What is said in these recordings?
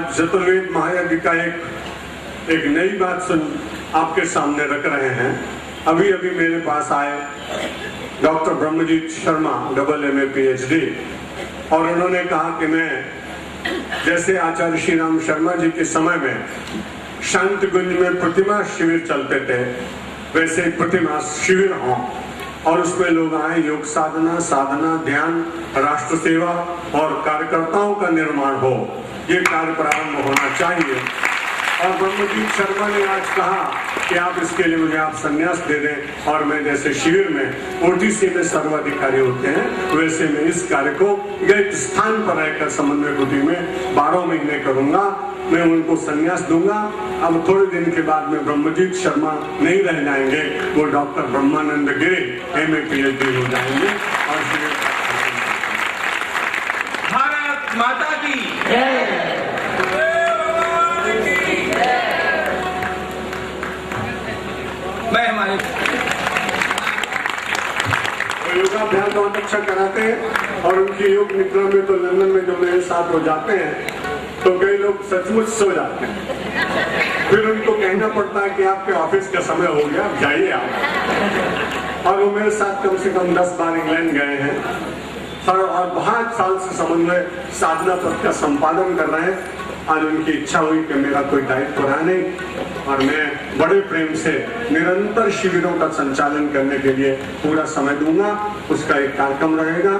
चतुर्वेद महायज्ञ का एक नई बात आपके सामने रख रहे हैं। अभी अभी मेरे पास आए doctor Brahmjeet Sharma, AA PhD, और उन्होंने कहा कि मैं जैसे आचार्य श्री राम शर्मा जी के समय में शांति कुंज में प्रतिमा शिविर चलते थे, वैसे प्रतिमा शिविर हो और उसमें लोग आए, योग साधना, ध्यान, राष्ट्र सेवा और कार्यकर्ताओं का निर्माण हो, ये कार्य प्रारंभ होना चाहिए। और ब्रह्मजीत शर्मा ने आज कहा कि आप इसके लिए मुझे आप संन्यास दे दें और मैं जैसे शिविर में OTC में सर्वाधिकारी होते हैं, वैसे मैं इस कार्य को एक स्थान पर रहकर समन्वय कुटी में 12 महीने करूंगा, मैं उनको संन्यास दूंगा। अब थोड़े दिन के बाद में ब्रह्मजीत शर्मा नहीं रह जाएंगे, वो डॉक्टर ब्रह्मानंद गिरी MA PhD हो जाएंगे। और भारत माता की मैं हमारे योगाभ्यास बहुत अच्छा कराते हैं और उनकी योग निद्रा में तो लंदन में जो मेरे साथ हो जाते हैं तो कई लोग सचमुच सो जाते हैं, फिर उनको कहना पड़ता है कि आपके ऑफिस का समय हो गया, जाइए आप। और वो मेरे साथ कम से कम 10 बार इंग्लैंड गए हैं और बहुत साल से समन्वय साधना पथ का संपादन कर रहे हैं। आज उनकी इच्छा हुई कि मेरा कोई दायित्व रहा नहीं और मैं बड़े प्रेम से निरंतर शिविरों का संचालन करने के लिए पूरा समय दूंगा। उसका एक कार्यक्रम रहेगा,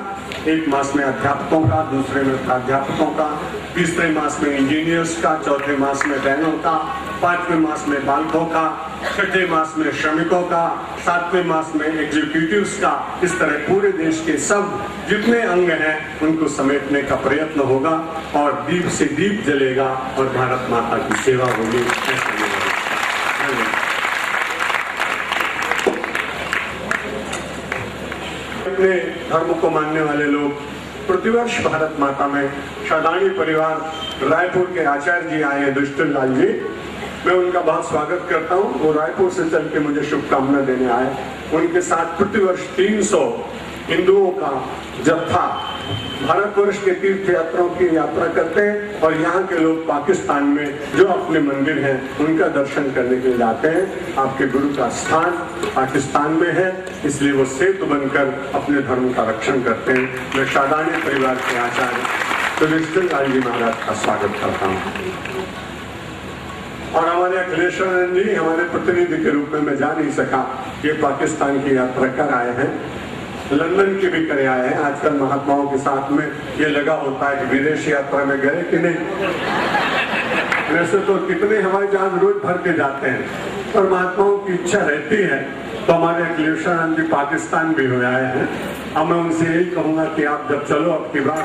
1 मास में अध्यापकों का, दूसरे में प्राध्यापकों का, तीसरे मास में इंजीनियर्स का, चौथे मास में बहनों का, 5वें मास में बालकों का, 6ठे मास में श्रमिकों का, 7वें मास में एग्जीक्यूटिव्स का। इस तरह पूरे देश के सब जितने अंग हैं उनको समेटने का प्रयत्न होगा और दीप से दीप जलेगा और भारत माता की सेवा होगी। अपने धर्म को मानने वाले लोग प्रतिवर्ष भारत माता में शादानी परिवार रायपुर के आचार्य जी आए हैं, दुष्टन लाल जी, मैं उनका बहुत स्वागत करता हूं। वो रायपुर से चल के मुझे शुभकामना देने आए। उनके साथ प्रतिवर्ष 300 हिंदुओं का जत्था भारतवर्ष के तीर्थ यात्राओं की यात्रा करते हैं और यहाँ के लोग पाकिस्तान में जो अपने मंदिर हैं उनका दर्शन करने के लिए जाते हैं। आपके गुरु का स्थान पाकिस्तान में है, इसलिए वो सेतु बनकर अपने धर्म का रक्षण करते हैं। मैं शादानी परिवार के आचार्य दुष्टन लाल जी महाराज का स्वागत करता हूँ। और हमारे अखिलेश्वर जी हमारे प्रतिनिधि के रूप में मैं जा नहीं सका, ये पाकिस्तान की यात्रा कर आए हैं, लंदन की भी करे आए हैं। आजकल महात्माओं के साथ में ये लगा होता है कि विदेश यात्रा में गए कि नहीं। वैसे तो कितने हवाई जहाज रोज भर के जाते हैं, पर महात्माओं की इच्छा रहती है तो हमारे अखिलेश्वर जी पाकिस्तान भी हो आए हैं। अब मैं उनसे यही कहूंगा कि आप जब चलो अब की बार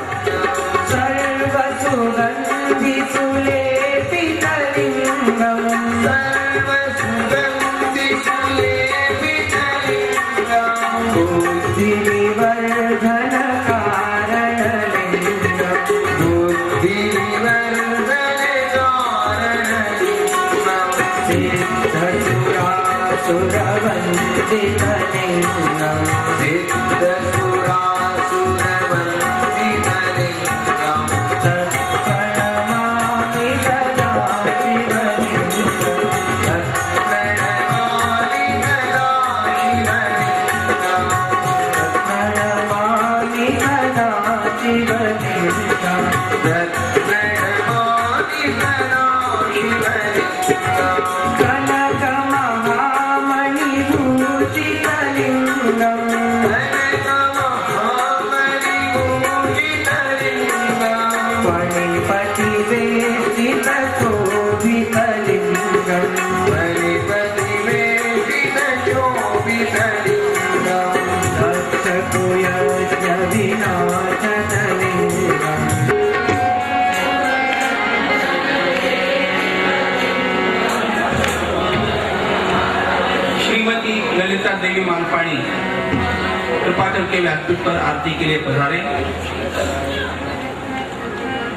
देवी मानपाणी कृपा करके व्यासपीठ पर आरती के लिए पधारे।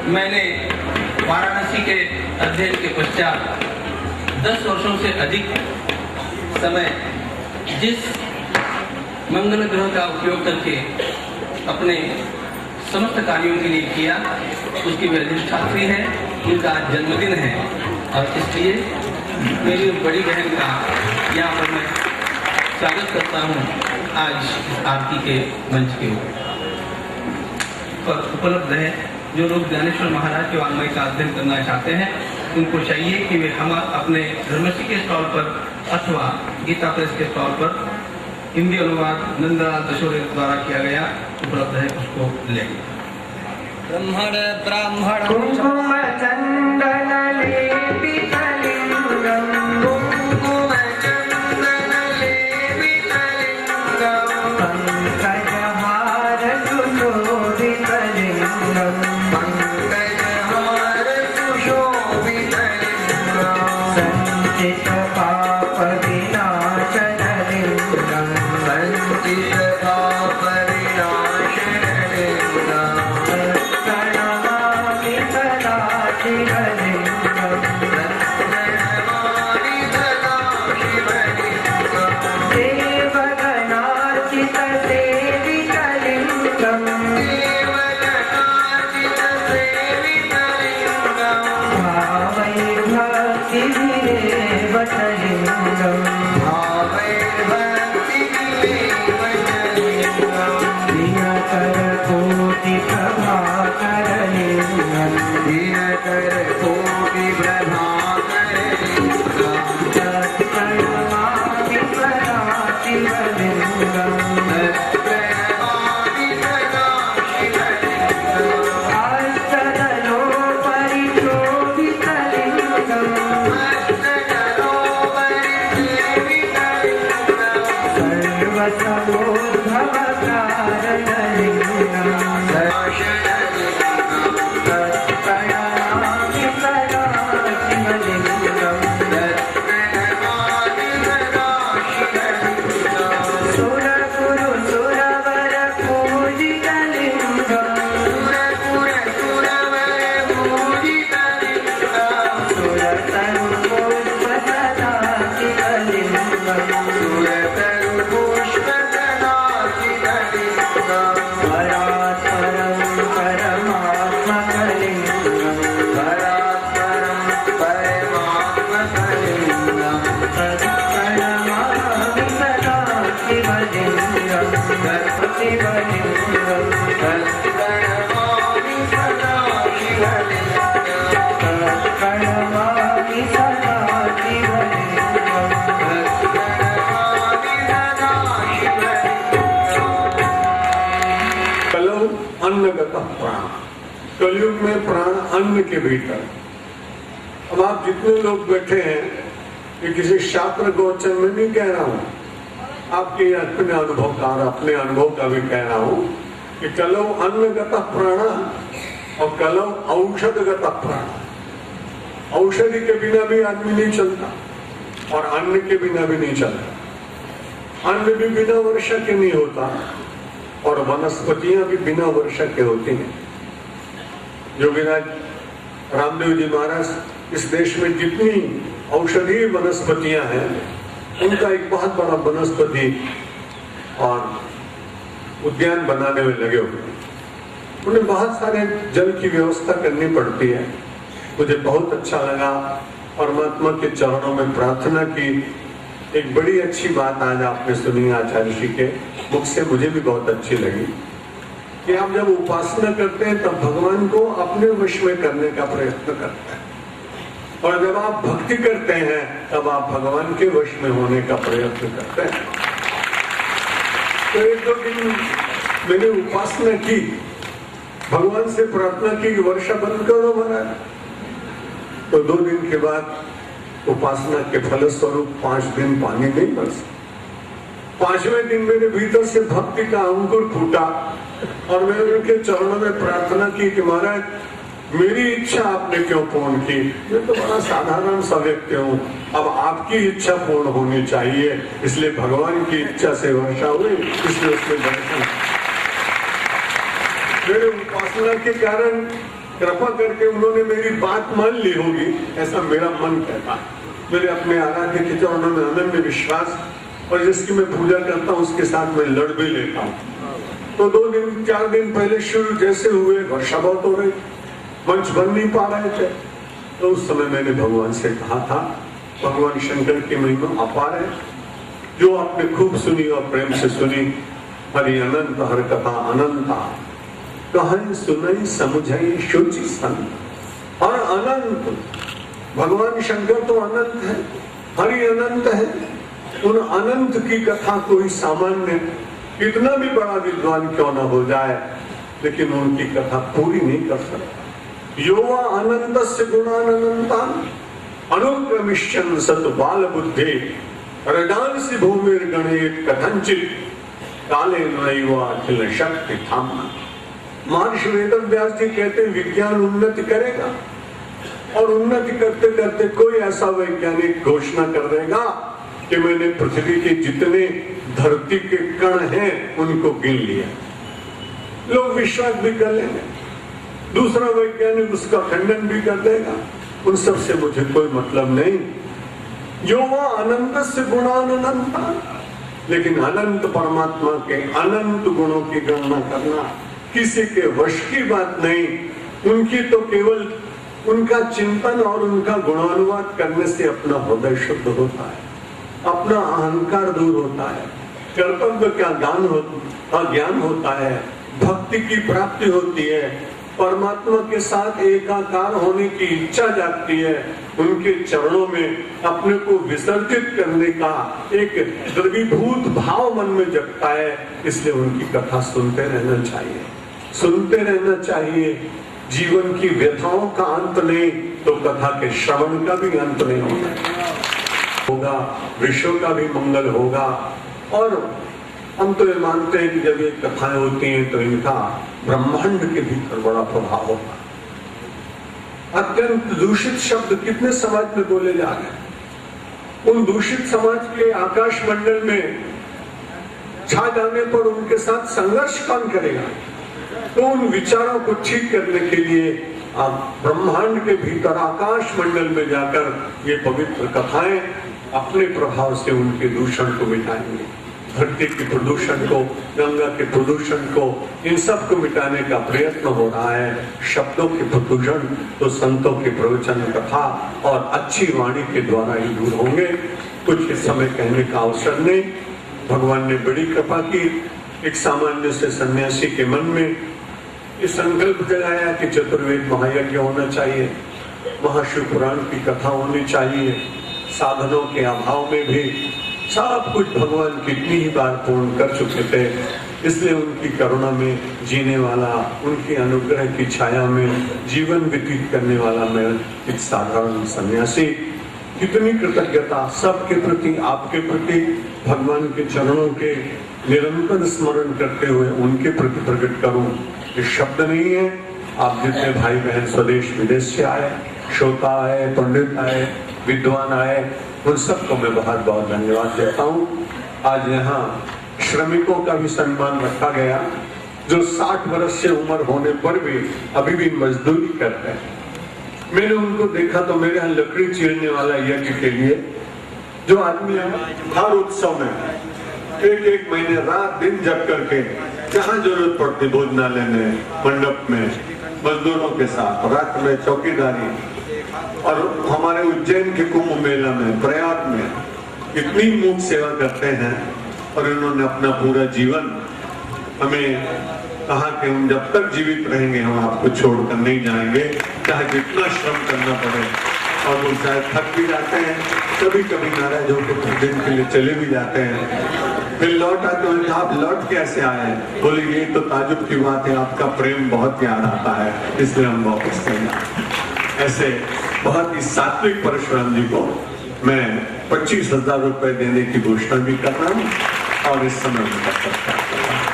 मैंने वाराणसी के अध्ययन के पश्चात 10 वर्षों से अधिक समय जिस मंगल ग्रह का उपयोग करके अपने समस्त कार्यों के लिए किया, उसकी वह छात्री है इनका आज जन्मदिन है और इसलिए मेरी बड़ी बहन का यहाँ पर मैं स्वागत करता हूँ आज इस आरती के मंच के पर उपलब्ध है। जो लोग ज्ञानेश्वर महाराज के वाङ्मय का अध्ययन करना चाहते हैं उनको चाहिए कि वे हम अपने धर्मश्री के स्टॉल पर अथवा गीता प्रेस के स्टॉल पर हिंदी अनुवाद नंदलाल दशोरे द्वारा किया गया उपलब्ध है, उसको लें। ब्रह्मण ब्राह्मण कुंकुम चंदन लेपितलिंगम कुंकुम चंदन लेपितलिंगम पंकजहार सुशोभितलिंगम पंकजहार सुशोभितलिंगम संचित पाप विनाशनलिंगम संचित पाप विनाशनलिंगम प्रणमामि सदा शिवलिंगम प्रणमामि सदा शिवलिंगम देवगणार्चित सेवितलिंगम देवगणार्चित सेवितलिंगम भावैर्भक्तिभिरेव लिंगम भावैर्भक्तिभिरेवचलिंगम दिनकरकोटिप्रभाकरलिंगम दिनकरकोटिप्रभाकरलिंगम तत्प्रणमामि सदा शिवलिंगम तत्प्रणमामि सदा शिवलिंगम अष्टदलोपरिशोभितलिंगम अष्टदलोपरिसेवितलिंगम सर्वसमोद्भवकारणलिंगम तत्प्रणमामि सदा शिवलिंगम तत्प्रणमामि सदा शिवलिंगम सुरगुरु सुरवर पूजितलिंगम सुरतरुपुष्पसदा शिवलिंगम परात्परं परमात्मकलिंगम तत्प्रणमामि सदा शिवलिंगम शिवलिंगम तत्प्रणमामि सदा शिवलिंगम कलौ अन्नगतः प्राण। कलयुग में प्राण अन्न के भीतर। अब आप जितने लोग बैठे हैं ये किसी शास्त्र को वचन में नहीं कह रहा हूं, आपके अपने अनुभव का और अपने अनुभव का भी कह रहा हूं कि कलौ अन्नगतः प्राण और कलौ औषधगतः प्राण। औषधि के बिना भी आदमी नहीं चलता और अन्न के बिना भी नहीं चलता। अन्न भी बिना वर्षा के नहीं होता और वनस्पतियां भी बिना वर्षा के होती हैं। योगीराज रामदेव जी महाराज इस देश में जितनी औषधीय वनस्पतियां हैं उनका एक बहुत बड़ा वनस्पति और उद्यान बनाने में लगे हुए हैं। उन्हें बहुत सारे जल की व्यवस्था करनी पड़ती है। मुझे बहुत अच्छा लगा, परमात्मा के चरणों में प्रार्थना की। एक बड़ी अच्छी बात आज आपने सुनी आचार्य जी के मुख से, मुझे भी बहुत अच्छी लगी कि आप जब उपासना करते हैं तब भगवान को अपने वश में करने का प्रयत्न करते हैं और जब आप भक्ति करते हैं तब आप भगवान के वश में होने का प्रयत्न करते हैं। तो एक दो दिन मैंने उपासना की, भगवान से प्रार्थना की कि वर्षा बंद करो महाराज। तो 2 दिन के बाद उपासना के फलस्वरूप 5 दिन पानी नहीं बरसा। 5वें दिन मेरे भीतर से भक्ति का अंकुर फूटा और मैंने उनके चरणों में प्रार्थना की कि महाराज मेरी इच्छा आपने क्यों पूर्ण की? मैं तो बड़ा साधारण सा व्यक्ति हूँ, अब आपकी इच्छा पूर्ण होनी चाहिए, इसलिए भगवान की इच्छा से वर्षा हुई, इसलिए उसमें दर्शन। मेरे उपासना के कारण कृपा करके उन्होंने मेरी बात मान ली होगी, ऐसा मेरा मन कहता है। मेरे अपने आराध्य के चरणों में अनन्य विश्वास और जिसकी मैं पूजा करता हूँ उसके साथ मैं लड़ भी लेता हूँ। तो 2 दिन 4 दिन पहले शुरू जैसे हुए वर्षा बहुत हो रही, मंच बन नहीं पा रहे थे। तो उस समय मैंने भगवान से कहा था, भगवान शंकर की महिमा अपार है, जो आपने खूब सुनी और प्रेम से सुनी। हरि अनंत हर कथा अनंता, कहानी सुनाई समुझाई सोची संत। और अनंत, भगवान शंकर तो अनंत है, हरि अनंत है। उन अनंत की कथा कोई सामान्य कितना भी बड़ा विद्वान क्यों ना हो जाए, लेकिन उनकी कथा पूरी नहीं कर सकता। योवा अनंतस्य गुणानंतान अनुक्रमिष्यन् सत बाल बुद्धे रडांसि भूमिर गणेत कथंचित काले नैवा अखिल शक्ति थामा। महर्षि वेदव्यास जी कहते हैं, विज्ञान उन्नति करेगा और उन्नति करते करते कोई ऐसा वैज्ञानिक घोषणा कर देगा कि मैंने पृथ्वी के जितने धरती के कण हैं उनको गिन लिया। लोग विश्वास भी कर लेंगे, दूसरा वैज्ञानिक उसका खंडन भी कर देगा। उन सब से मुझे कोई मतलब नहीं। यो वो अनंत से गुणानंता, लेकिन अनंत परमात्मा के अनंत गुणों की गणना करना किसी के वश की बात नहीं। उनकी तो केवल उनका चिंतन और उनका गुणानुवाद करने से अपना हृदय शुद्ध होता है, अपना अहंकार दूर होता है, कर्तव्य का ज्ञान होता है, भक्ति की प्राप्ति होती है, परमात्मा के साथ एकाकार होने की इच्छा जागती है, उनके चरणों में अपने को विसर्जित करने का एक द्रवीभूत भाव मन में जगता है। इसलिए उनकी कथा सुनते रहना चाहिए, सुनते रहना चाहिए। जीवन की व्यथाओं का अंत नहीं तो कथा के श्रवण का भी अंत नहीं होगा, विश्व का भी मंगल होगा। और हम तो ये मानते हैं कि जब ये कथाएं होती हैं तो इनका ब्रह्मांड के भीतर बड़ा प्रभाव होगा। अत्यंत दूषित शब्द कितने समाज में बोले जा रहे हैं, उन दूषित समाज के आकाश मंडल में छा जाने पर उनके साथ संघर्ष कौन करेगा? तो उन विचारों को ठीक करने के लिए आप ब्रह्मांड के भीतर आकाश मंडल में जाकर ये पवित्र कथाएं अपने प्रभाव से उनके दूषण को मिटाएंगे। धरती के प्रदूषण को, गंगा के प्रदूषण को, इन सब को मिटाने का प्रयत्न हो रहा है। शब्दों के प्रदूषण तो संतों के प्रवचन, कथा और अच्छी वाणी के द्वारा ही दूर होंगे। कुछ इस समय कहने का अवसर नहीं। भगवान ने बड़ी कृपा की। एक सामान्य से सन्यासी के मन में ये संकल्प जगाया कि चतुर्वेद महायज्ञ होना चाहिए, महाशिव पुराण की कथा होनी चाहिए। साधनों के अभाव में भी सब कुछ भगवान कितनी ही बार पूर्ण कर चुके थे, इसलिए उनकी करुणा में जीने वाला, उनके अनुग्रह की छाया में जीवन व्यतीत करने वाला मैं एक साधारण सन्यासी कितनी कृतज्ञता सबके प्रति, आपके प्रति, भगवान के चरणों के निरंतर स्मरण करते हुए उनके प्रति प्रकट करूं। ये शब्द नहीं है। आप जितने भाई बहन स्वदेश विदेश से आए, श्रोता आए, पंडित आए, विद्वान आए, उन सबको मैं बहुत बहुत धन्यवाद देता हूँ। आज यहाँ श्रमिकों का भी सम्मान रखा गया, जो 60 वर्ष से उम्र होने पर भी अभी भी मजदूरी करते हैं। मैंने उनको देखा तो मेरे यहाँ लकड़ी चीरने वाला यज्ञ के लिए जो आदमी हर उत्सव में एक महीने रात दिन जग करके जहाँ जरूरत पड़ती भोजनालय में, मंडप में, मजदूरों के साथ रात में चौकीदारी, और हमारे उज्जैन के कुंभ मेला में, प्रयाग में इतनी मूक सेवा करते हैं। और इन्होंने अपना पूरा जीवन हमें कहा कि हम जब तक जीवित रहेंगे हम आपको छोड़कर नहीं जाएंगे, चाहे जितना श्रम करना पड़े। और वो शायद थक भी जाते हैं, कभी कभी नाराज होकर कुछ दिन के लिए चले भी जाते हैं, फिर लौट आते हैं। आप लौट कैसे आए? बोले ये तो ताजुब की बात है, आपका प्रेम बहुत याद आता है, इसलिए हम वापस चले आए। ऐसे बहुत ही सात्विक परशुराम जी को मैं 25,000 रुपए देने की घोषणा भी कर रहा हूँ और इस समय उनका सत्कार कर रहा हूँ।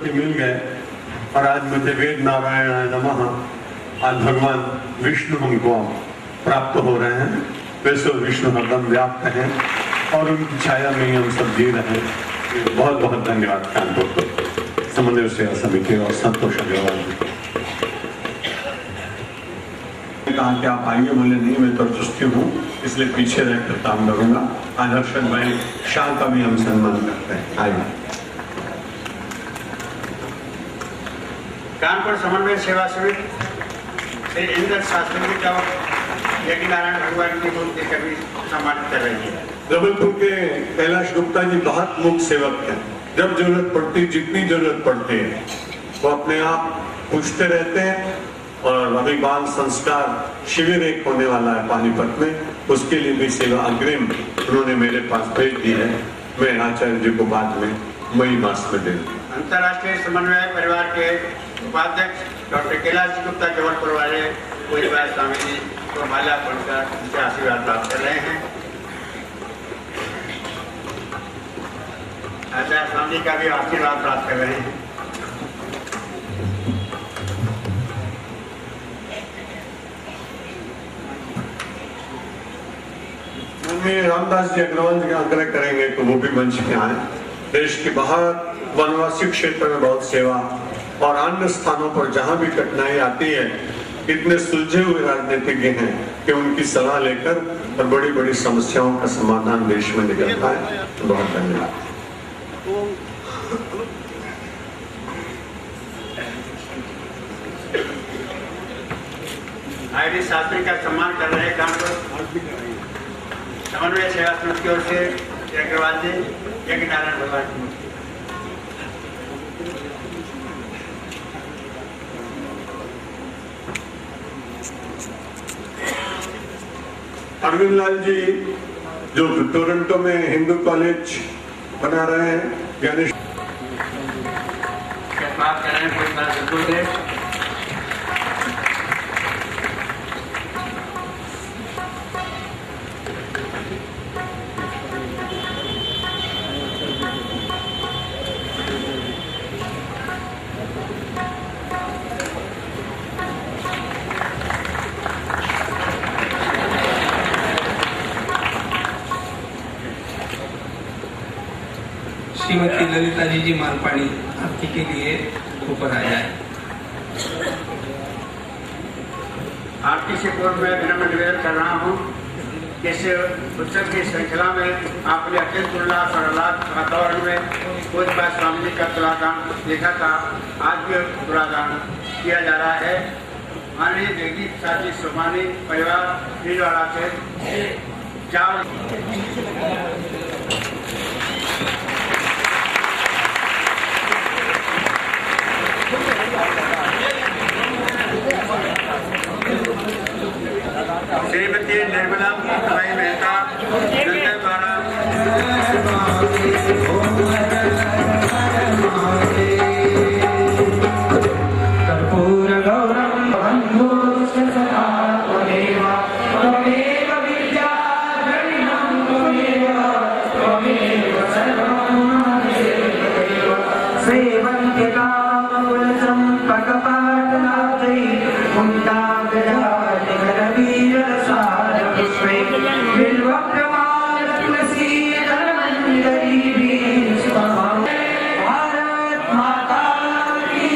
मिल गए और आज मुझे वेद नारायण नमः, आज भगवान विष्णु हमको प्राप्त हो रहे हैं। वैसे विष्णु हरदम व्याप्त हैं और उनकी छाया में ही हम सब जी रहे हैं। बहुत बहुत धन्यवाद कानपुर को समन्वय सेवा समिति और संतोष अग्रवाल जी। कहा कि आप आइए, बोले नहीं मैं तो चुस्ती हूँ इसलिए पीछे रहकर काम करूंगा। आज हर्षद भाई शाह का भी हम सम्मान करते हैं। आइए। कानपुर समन्वय सेवा समिति श्री इंद्र शास्त्री जी का यज्ञ नारायण भगवान की मूर्ति कभी सम्मानित कर रही है। जबलपुर के कैलाश गुप्ता जी बहुत मुख्य सेवक हैं। जब जरूरत पड़ती, जितनी जरूरत पड़ती है वो अपने आप पूछते रहते हैं। और अभी बाल संस्कार शिविर एक होने वाला है पानीपत में, उसके लिए भी सेवा अग्रिम उन्होंने मेरे पास भेज दी है। मैं आचार्य जी को बाद में मई मास में दे दूंगा। अंतर्राष्ट्रीय समन्वय परिवार के उपाध्यक्ष डॉक्टर कैलाश गुप्ता जबलपुर वाले पूज्यपाद स्वामी जी को माला पढ़कर उनसे आशीर्वाद प्राप्त कर रहे हैं। आचार्य स्वामी जी का भी आशीर्वाद प्राप्त कर रहे हैं। रामदास जी अग्रवाल जी का आग्रह करेंगे तो वो भी मंच पे आए। देश के बाहर वनवासी क्षेत्र में बहुत सेवा और अन्य स्थानों पर जहां भी कठिनाई आती है, इतने सुलझे हुए राजनीतिज्ञ हैं कि उनकी सलाह लेकर और बड़ी बड़ी समस्याओं का समाधान देश में निकलता है। बहुत धन्यवाद। आईडी शास्त्री का सम्मान कर रहे हैं कानपुर समन्वय सेवा समिति की ओर से अग्रवाल जी यज्ञ नारायण भगवान की मूर्ति। अरविंद लाल जी जो टोरंटो में हिंदू कॉलेज बना रहे हैं, गणेश बात कर रहे हैं पूज्यपाद सद्गुरुदेव। श्रीमती ललिता जी मालपानी आरती के लिए ऊपर आ जाए। आरती से पूर्व मैं विनम्र निवेदन कर रहा हूँ कि इस उत्सव की श्रृंखला में आपने अत्यंत उल्लास और आह्लाद वातावरण में पूज्यपाद स्वामी जी का तुलादान देखा था। आज भी तुलादान किया जा रहा है। माननीय जगदीप साथी सोमानी परिवार भीलवाड़ा से श्रीमती निर्मला भाई मेहता द्वारा कर्पूर गौरम बंधु सदा त्वमेव त्वमेव विद्या द्रविणं त्वमेव सर्वं त्वमेव सेवन्ति कामकुलचं पकपाटनाथै कुण्डाग्रजाति करवीरसारपुष्पै बिल्वप्रमाण तुलसी धर्मञ्जरीभिः स्वहं भारत माता की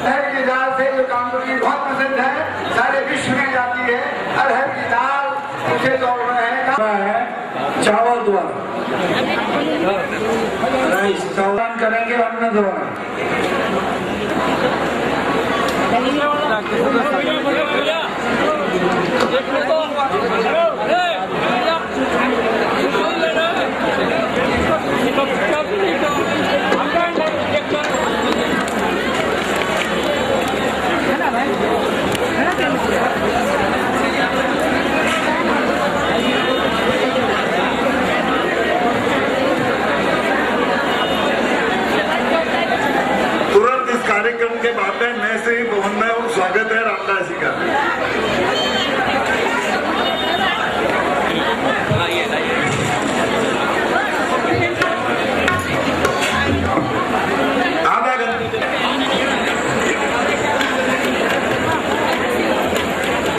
अरहर की दाल से जो कानपुर की बहुत पसंद है, सारे विश्व में जाती है। अरहर की दाल उसे दौड़ रहे हैं चावल द्वारा राइस चावल करेंगे अन्न द्वारा। एक